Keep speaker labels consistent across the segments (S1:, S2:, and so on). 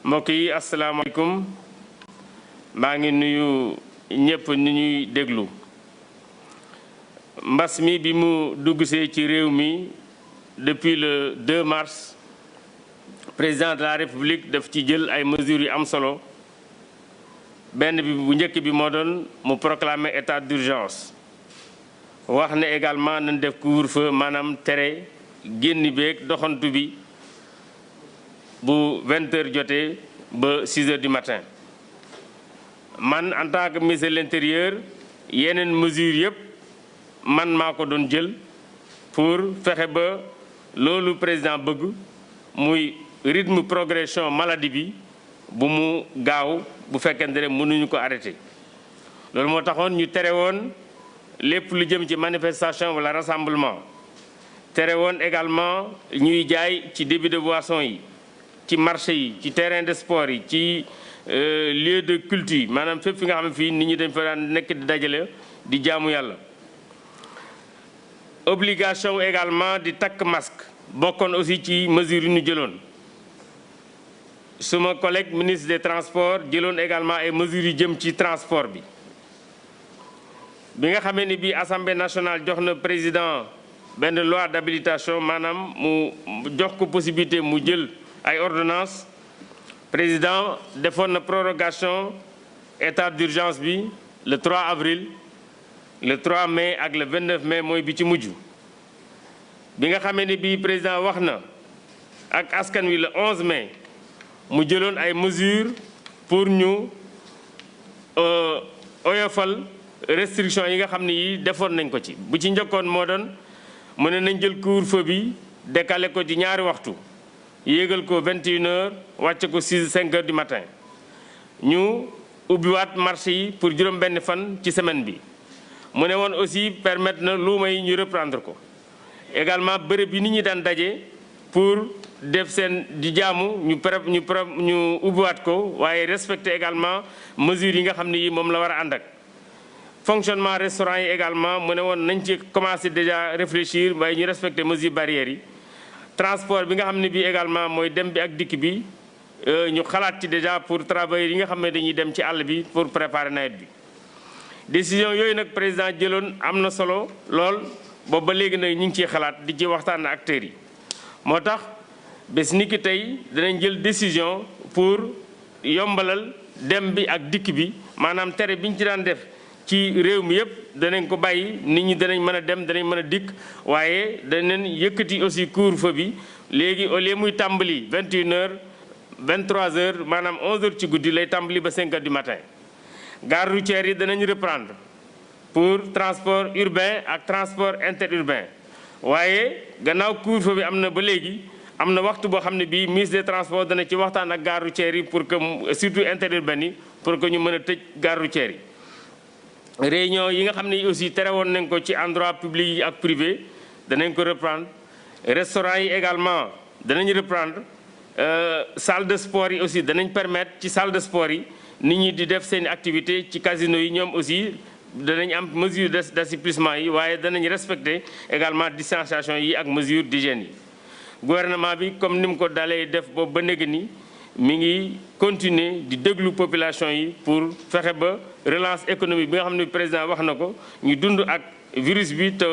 S1: mbokk yi asalaamaaleykum maa ngi nuyu ñëpp ni ñuy déglu mbas mi bi mu duggsee ci réew mi depuis le 2 mars président de la république daf ci jël ay mesures yu am solo benn bi bu njëkk bi moo doon mu proclamer état d'urgence wax ne également nañ def couvre-feu maanaam tere génn beeg doxantu bi bu 20 heures jotee ba 6 heures du matin man en tant que ministre de l'intérieur yeneen mesures yëpp man maa ko doon jël pour fexe ba loolu président bëgg muy rythme progression maladie bi bu mu gaaw bu fekkente ne mënuñu ko arrêter loolu moo taxoon ñu tere woon lépp lu jëm ci manifestation wala rassemblement tere woon également ñuy jaay ci débit de boisson yi ci marché yi ci terrain de sport yi ci lieu de culte yi maanaam fépp fi nga xam ne fii nit ñi dañ fa daan nekk di dajale di jaamu yàlla. obligation également di takk masque bokkoon aussi ci mesures yu ñu jëloon suma collègue ministre des transports jëloon également ay mesures yu jëm ci transport bi. bi nga xamee ni bii assemblée nationale jox na président benn loi d'habilitation maanaam mu jox ko possibilité mu jël ay ordonnance président defoon na prorogation état d'urgence bi le 3 avril le 3 mai ak le 29 mai mooy bi ci mujj bi nga xamee ni bii président wax na ak askan wi le 11 mai mu jëloon ay mesures pour ñu oyofal restriction yi nga xam ne yi defoon nañ ko ci bu ci njëkkoon moo doon mu ne nañ jël couvre-feu bi décaler ko ci ñaari waxtu yéegal ko 21 heures wàcce ko 5 heures du matin ñu ubbiwaat marché yi pour juróom benn fan ci semaine bi mu ne woon aussi permettre na luuma yi ñu reprendre ko également bërëb yi nit ñi daan daje pour def seen di jaamu ñu ubbiwaat ko waaye respecter également mesures yi nga xam ne yi moom la war a ànd ak fonctionnement restaurant yi également mu ne woon nañ ci commencer déjà réfléchir waaye ñu respecter mesures barrières yi transport bi nga xam ne bii également mooy dem bi ak dikk bi ñu xalaat ci déjà pour travailleurs yi nga xam ne dañuy dem ci àll bi pour préparer nawet bi. décision yooyu nag président jëloon am na solo lool boobu ba léegi nag ñu ngi ciy xalaat di ci waxtaan ak acteurs yi moo tax bés ni ki tey danañ jël décision pour yombalal dem bi ak dikk bi maanaam tere bi ñu ci daan def. ci réew mi yëpp danañ ko bàyyi nit ñi danañ mën a dem danañ mën a dikk waaye danañ yëkkati aussi couvre-feu bi léegi au lieu muy tàmbali 21 heures 23 heures maanaam 11 heures ci guddi lay tàmbali ba 5 heures du matin. gare routière yi danañ reprendre pour transport urbain ak transport interurbain waaye gannaaw couvre-feu bi am na ba léegi am na waxtu boo xam ne bii ministre des transports dana ci waxtaan ak gare routière yi pour que surtout interurbain yi pour que ñu mën a tëj gare routière yi. réunion yi nga xam ne aussi tere woon nañ ko ci endroit public yi ak privé danañ ko reprendre restaurant yi également danañ reprendre salle de sport yi aussi danañ permettre ci salle de sport yi nit ñi di def seen activité ci casino yi ñoom aussi danañ am mesure d'assouplissement yi waaye danañ respecter également distanciation yi ak mesure d'hygiène yi. gouvernement bi comme ni mu ko dalee def boobu ba léegi ni mi ngi continuer di déglu population yi pour fexe ba relance économique bi nga xam ne président wax na ko ñu dund ak virus bi te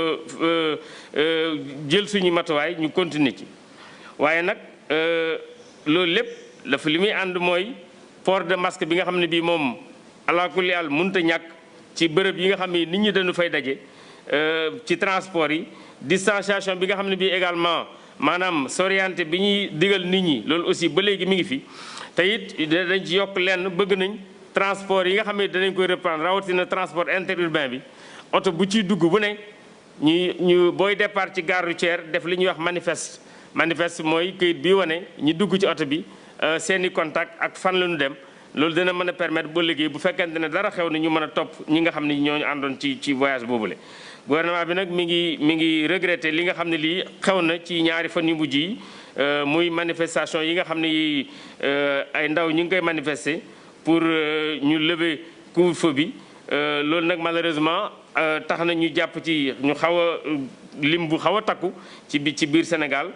S1: jël suñu matuwaay ñu continuer ci. waaye nag loolu lépp dafa li muy ànd mooy port de masque bi nga xam ne bii moom ala kulli haal mënut a ñàkk ci bërëb yi nga xam ne nit ñi dañu fay daje ci transport yi distanciation bi nga xam ne bii également. maanaam s'orienter bi ñuy digal nit ñi loolu aussi ba léegi mi ngi fi te it dañ ci yokk lenn bëgg nañ transport yi nga xam ne danañ koy reprendre rawatina transport interurbain bi oto bu ciy dugg bu ne ñu booy départ ci gare routière def li ñuy wax manifeste mooy këyit bi wane ñi dugg ci oto bi seeni contact ak fan la ñu dem loolu dina mën a permettre ba léegi bu fekkente ne dara xew na ñu mën a topp ñi nga xam ne ñooñu àndoon ci voyage boobule. gouvernement bi nag mi ngi regretter li nga xam ne lii xew na ci ñaari fan yu mujj yi muy manifestation yi nga xam ne yi ay ndaw ñu ngi koy manifester pour ñu lever couvre-feu bi loolu nag malheureusement tax na ñu jàpp ci ñu xaw a lim bu xaw a takku ci biir Sénégal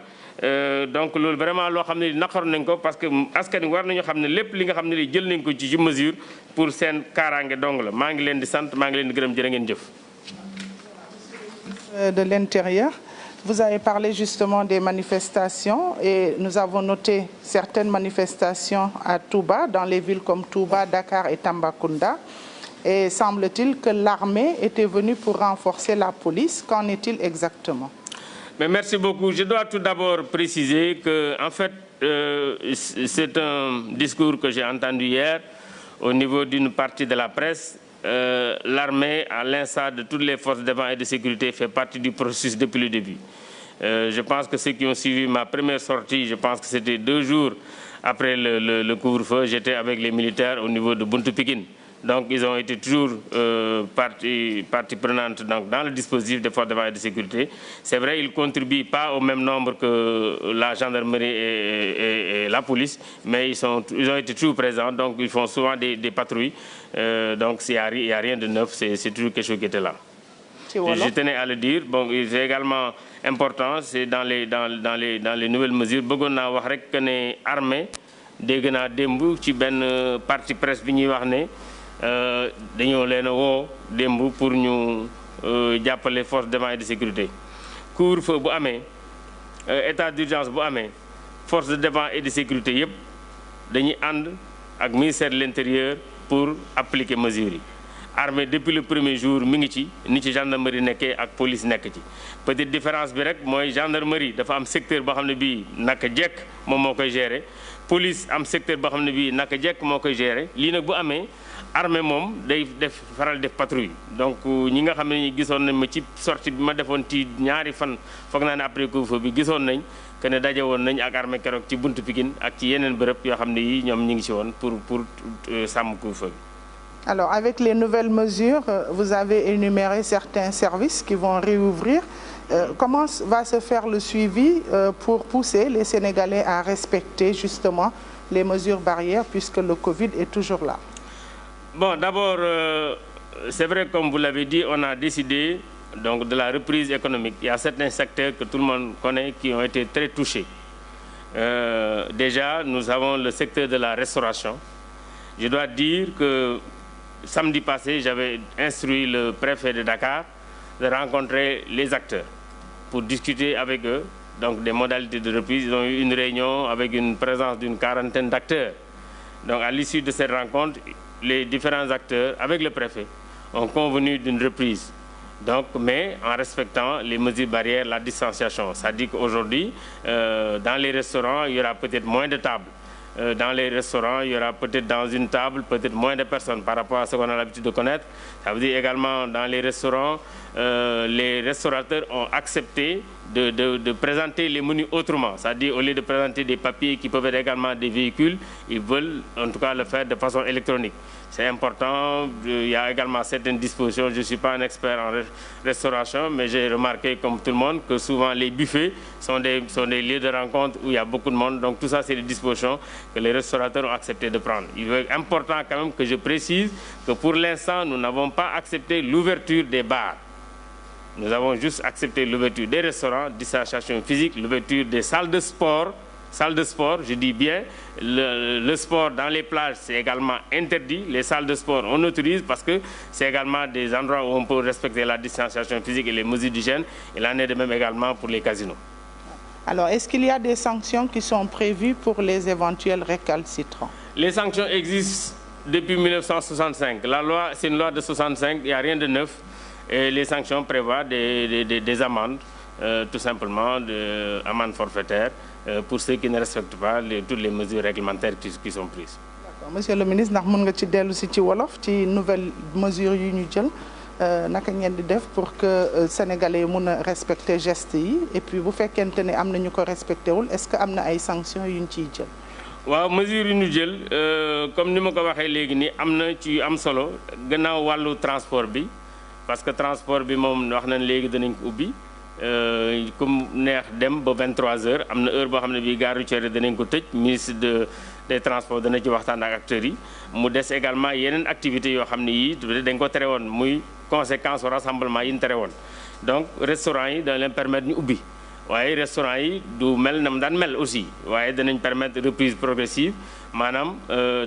S1: donc loolu vraiment loo xam ne naqaru nañ ko parce que askan wi war nañu xam ne lépp li nga xam ne li jël nañ ko ci mesure pour seen kaaraange dong la maa ngi leen di sant maa ngi leen di gërëm jërë ngeen jëf.
S2: De l'Intérieur, vous avez parlé justement des manifestations et nous avons noté certaines manifestations à Touba, dans les villes comme Touba, Dakar et Tambacounda. Et semble-t-il que l'armée était venue pour renforcer la police. Qu'en est-il exactement?
S1: Mais merci beaucoup. Je dois tout d'abord préciser que, en fait, c'est un discours que j'ai entendu hier au niveau d'une partie de la presse. L'armée, à l'instar de toutes les forces de défense et de sécurité, fait partie du processus depuis le début. Je pense que ceux qui ont suivi ma première sortie, je pense que c'était 2 jours après le couvre-feu, j'étais avec les militaires au niveau de Buntu Pikine. Donc ils ont été toujours partie prenante donc, dans le dispositif des forces de défense et de sécurité. C'est vrai, ils ne contribuent pas au même nombre que la gendarmerie et la police, mais ils ont été toujours présents, donc ils font souvent des patrouilles. Donc il n'y a rien de neuf, c'est toujours quelque chose qui était là. Je tenais à le dire. Bon, c'est également important, c'est dans les nouvelles mesures. Bëggoon naa wax rek que ne armée dégg naa démb ci benn parti presse bi ñuy wax ne dañoo leen a woo démb pour ñu jàppale force de défense et de sécurité. Couvre-feu bu amee état d'urgence bu amee force de défense et de sécurité yëpp dañuy ànd ak ministère de l'Intérieur pour appliquer mesures yi. Armée depuis le premier jour mi ngi ci ni ci gendarmerie nekkee ak police nekk ci peut-être différence bi rek mooy gendarmerie dafa am secteur boo xam ne bii naka jekk moom moo koy gérer police am secteur boo xam ne bii naka jekk moo koy gérer lii nag bu amee armée moom day faral def patrouille donc ñi nga xam ne ñi gisoon nañ ma ci sortie bi ma defoon ci ñaari fan foog naa ne après couvre-feu bi gisoon nañ que ne daje woon nañ ak armée keroog ci buntu Pikine ak ci yeneen bërëb yoo xam ne yi ñoom ñi ngi ci woon pour sàmm couvre-feu bi.
S2: Alors, avec les nouvelles mesures, vous avez énuméré certains services qui vont réouvrir. Comment va se faire le suivi pour pousser les Sénégalais à respecter justement les mesures barrières puisque le Covid est toujours là?
S1: Bon, d'abord, c'est vrai, comme vous l'avez dit, on a décidé donc, de la reprise économique. Il y a certains secteurs que tout le monde connaît qui ont été très touchés. Déjà, nous avons le secteur de la restauration. Je dois dire que samedi passé, j'avais instruit le préfet de Dakar de rencontrer les acteurs pour discuter avec eux donc des modalités de reprise. Ils ont eu une réunion avec une présence d'une 40aine d'acteurs. Donc à l'issue de cette rencontre, les différents acteurs, avec le préfet, ont convenu d'une reprise. Donc, mais en respectant les mesures barrières, la distanciation. Ça dit qu'aujourd'hui, dans les restaurants, il y aura peut-être moins de tables. Dans les restaurants, il y aura peut-être dans une table, peut-être moins de personnes par rapport à ce qu'on a l'habitude de connaître. Ça veut dire également dans les restaurants, les restaurateurs ont accepté de présenter les menus autrement. C'est-à-dire au lieu de présenter des papiers qui peuvent être également des véhicules, ils veulent en tout cas le faire de façon électronique. C'est important, il y a également certaines dispositions. Je ne suis pas un expert en restauration, mais j'ai remarqué comme tout le monde que souvent les buffets sont des lieux de rencontre où il y a beaucoup de monde. Donc tout ça, c'est des dispositions que les restaurateurs ont accepté de prendre. Il est important quand même que je précise que pour l'instant, nous n'avons pas accepté l'ouverture des bars. Nous avons juste accepté l'ouverture des restaurants, distanciation physique, l'ouverture des salles de sport. Salles de sport, je dis bien, le sport dans les plages, c'est également interdit. Les salles de sport, on autorise parce que c'est également des endroits où on peut respecter la distanciation physique et les mesures d'hygiène. Il en est de même également pour les casinos.
S2: Alors, est-ce qu'il y a des sanctions qui sont prévues pour les éventuels récalcitrants? Les
S1: sanctions existent depuis 1965. La loi, c'est une loi de 65, il n'y a rien de neuf. Et les sanctions prévoient des amendes, tout simplement, des amendes forfaitaires. Pour ceux qui ne respectent pas toutes les mesures réglementaires qui sont prises.
S2: D'accord. Monsieur le ministre, ndax mën nga ci dellu si ci wolof ci nouvelles mesures yu ñu jël naka ngeen di def pour que sénégalais yi mën a respecter gestes yi et puis bu fekkente ne am na ñu ko respecté wul est-ce que am na ay sanctions yu ñu ciy jël.
S1: waaw mesures yu ñu jël comme ni ma ko waxee léegi nii am na ci am solo gannaaw wàllu transport bi parce que transport bi moom wax nañ léegi danañ ko ubbi. comme neex dem ba 23h am na heure boo xam ne bii gare routière danañ ko tëj ministre des transports dana ci waxtaan ak acteurs yi mu des également yeneen activités yoo xam ne yii dañ ko tere woon muy conséquence au rassemblement yi ñu tere woon donc restaurant yi dañ leen permettre ñu ubbi waaye restaurant yi du mel na mu daan mel aussi waaye danañ permettre reprise progressive maanaam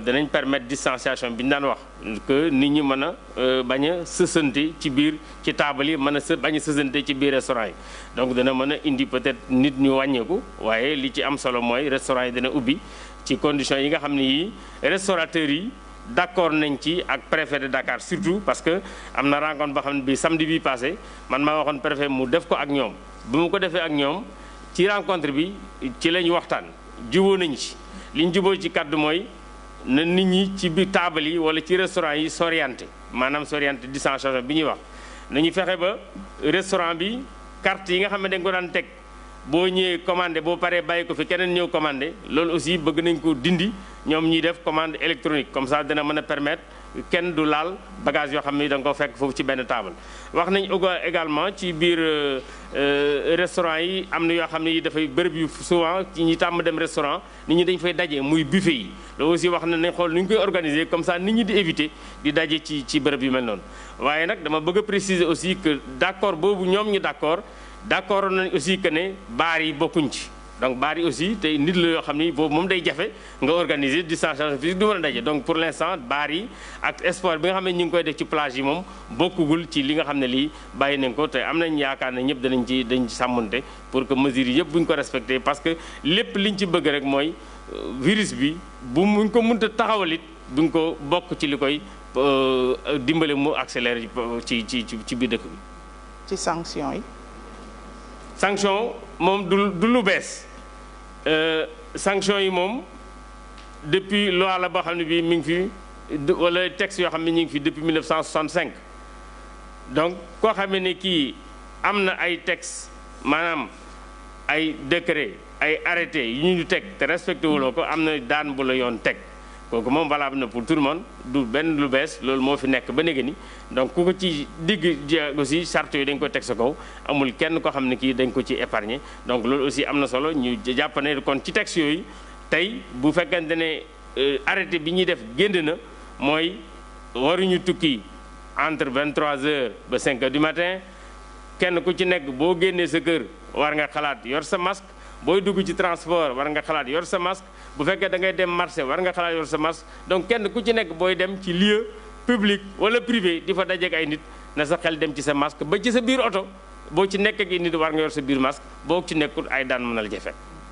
S1: danañ permettre distanciation bi ñu daan wax que nit ñi mën a bañ a sësante ci biir ci taabal yi mën a bañ a sësante ci biir restaurant yi donc dana mën a indi peut-être nit ñu wàññeeku waaye li ci am solo mooy restaurant yi dana ubbi ci conditions yi nga xam ne yii restaurateurs yi d'accord nañ ci ak préfet de Dakar surtout parce que am na rencontre boo xam ne bi samedi bi passé man maa waxoon préfet mu def ko ak ñoom bu mu ko defee ak ñoom ci rencontre bi ci la ñu waxtaan juboo nañ ci li ñu juboo ci kàddu mooy na nit ñi ci biir taabal yi wala ci restaurant yi s'orienté maanaam s'orienté distanciation bi ñuy wax nañu fexe ba restaurant bi carte yi nga xam ne dañ ko daan teg boo ñëwee commandé boo paree bàyyi ko fi keneen ñëw commandé loolu aussi bëgg nañ ko dindi ñoom ñuy def commande électronique comme ça dina mën a permettre kenn du laal bagage yoo xam ne da nga ko fekk foofu ci benn table. wax nañ également ci biir restaurant yi am na yoo xam ne yi dafay bërëb yu souvent ci ñi tàmm dem restaurant nit ñi dañ fay daje muy buffet yi loolu aussi wax nañ xool nu ñu koy organiser comme ça nit ñi di éviter di daje ci bërëb yu mel noonu. waaye nag dama bëgg a préciser aussi que d'accord boobu ñoom ñu d'accord nañ aussi que ne baar yi bokkuñ ci donc baar yi aussi tey nit la yoo xam ni boobu moom day jafe nga organiser distanciation physique du mën a daje donc pour l'instant baar yi ak sport bi nga xam ne ñu ngi koy def ci plage yi moom bokkugul ci li nga xam ne lii bàyyi nañ ko te am nañ yaakaar ne ñëpp dañ ci sàmmonte pour que mesures yi yëpp bu ñu ko respecté parce que lépp liñ ci bëgg rek mooy virus bi bu muñ ko mënta taxawalit bu ñu ko bokk ci li koy dimbale mu accélérer ci biir dëkk bi.
S2: ci sanction yi.
S1: sanction moom du lu bees sanction yi moom depuis loi la boo xam ne bii mi ngi fi wala texte yoo xam ne ñu ngi fi depuis 1965 donc koo xam ne kii am na ay texte maanaam ay décret ay arrêté yu ñu teg te respecté wuloo ko am na daan bu la yoon teg kooku moom valable na pour tout le monde du benn lu bees loolu moo fi nekk ba léegi ni donc ku ko ci digg aussi charte yooyu dañ ko teg sa kaw amul kenn koo xam ne kii dañ ko ci épargner donc loolu aussi am na solo ñu jàpp ne kon ci texte yooyu tey bu fekkente ne arrêté bi ñuy def génn na mooy waruñu tukki entre 23h ba 5h du matin kenn ku ci nekk boo génnee sa kër war nga xalaat yor sa masque booy dugg ci transport war nga xalaat yor sa masque bu fekkee da ngay dem marché war nga xalaat yor sa masque donc kenn ku ci nekk booy dem ci lieu public wala privé di fa dajeek ay nit na sa xel dem ci sa masque ba ci sa biir oto boo ci nekk ak nit war nga yor sa biir masque boo ci nekkul ay daan mën na la ca fekk